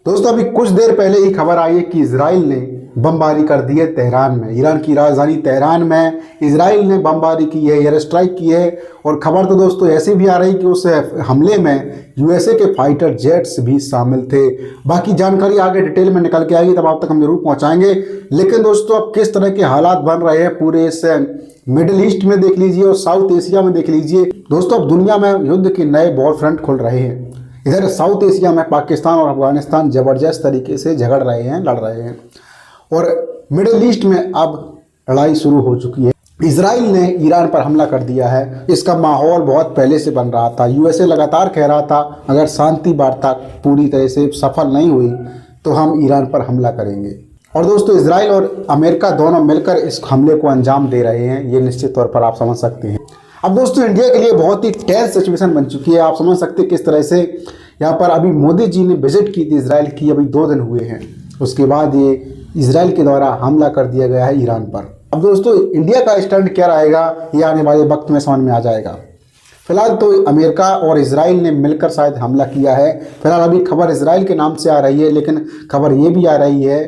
दोस्तों अभी कुछ देर पहले ही खबर आई है कि इजराइल ने बमबारी कर दी है तेहरान में। ईरान की राजधानी तेहरान में इजराइल ने बमबारी की है, एयर स्ट्राइक की है। और खबर तो दोस्तों ऐसी भी आ रही कि उस हमले में यूएसए के फाइटर जेट्स भी शामिल थे। बाकी जानकारी आगे डिटेल में निकल के आएगी, तब आप तक हम जरूर पहुंचाएंगे। लेकिन दोस्तों अब किस तरह के हालात बन रहे हैं पूरे इस मिडिल ईस्ट में देख लीजिए और साउथ एशिया में देख लीजिए। दोस्तों अब दुनिया में युद्ध के नए वॉर फ्रंट खुल रहे हैं। इधर साउथ एशिया में पाकिस्तान और अफगानिस्तान जबरदस्त तरीके से झगड़ रहे हैं, लड़ रहे हैं। और मिडिल ईस्ट में अब लड़ाई शुरू हो चुकी है। इजराइल ने ईरान पर हमला कर दिया है। इसका माहौल बहुत पहले से बन रहा था। यूएसए लगातार कह रहा था अगर शांति वार्ता पूरी तरह से सफल नहीं हुई तो हम ईरान पर हमला करेंगे। और दोस्तों इजराइल और अमेरिका दोनों मिलकर इस हमले को अंजाम दे रहे हैं, ये निश्चित तौर पर आप समझ सकते हैं। अब दोस्तों इंडिया के लिए बहुत ही टेंस सिचुएशन बन चुकी है। आप समझ सकते हैं किस तरह से यहाँ पर अभी मोदी जी ने विजिट की थी इजराइल की, अभी 2 दिन हुए हैं। उसके बाद ये इजराइल के द्वारा हमला कर दिया गया है ईरान पर। अब दोस्तों इंडिया का स्टैंड क्या रहेगा ये आने वाले वक्त में समझ में आ जाएगा। फिलहाल तो अमेरिका और इजराइल ने मिलकर शायद हमला किया है। फिलहाल अभी खबर इजराइल के नाम से आ रही है, लेकिन खबर ये भी आ रही है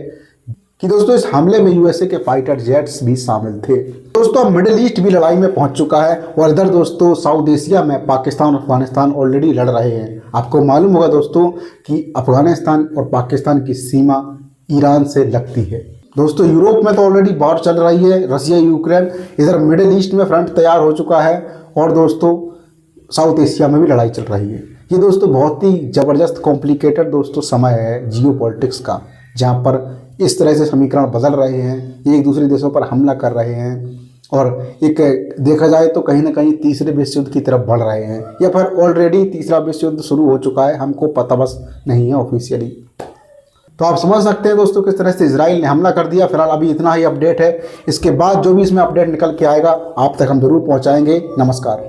कि दोस्तों इस हमले में यूएसए के फाइटर जेट्स भी शामिल थे। दोस्तों अब मिडिल ईस्ट भी लड़ाई में पहुंच चुका है और इधर दोस्तों साउथ एशिया में पाकिस्तान और अफगानिस्तान ऑलरेडी लड़ रहे हैं। आपको मालूम होगा दोस्तों कि अफगानिस्तान और पाकिस्तान की सीमा ईरान से लगती है। दोस्तों यूरोप में तो ऑलरेडी वॉर चल रही है, रशिया यूक्रेन। इधर मिडिल ईस्ट में फ्रंट तैयार हो चुका है और दोस्तों साउथ एशिया में भी लड़ाई चल रही है। ये दोस्तों बहुत ही ज़बरदस्त कॉम्प्लिकेटेड दोस्तों समय है जियो पॉलिटिक्स का, जहाँ पर इस तरह से समीकरण बदल रहे हैं, एक दूसरे देशों पर हमला कर रहे हैं और एक देखा जाए तो कहीं ना कहीं तीसरे विश्व युद्ध की तरफ बढ़ रहे हैं, या फिर ऑलरेडी तीसरा विश्व युद्ध शुरू हो चुका है, हमको पता बस नहीं है ऑफिशियली। तो आप समझ सकते हैं दोस्तों किस तरह से इजराइल ने हमला कर दिया। फिलहाल अभी इतना ही अपडेट है। इसके बाद जो भी इसमें अपडेट निकल के आएगा आप तक हम जरूर पहुँचाएंगे। नमस्कार।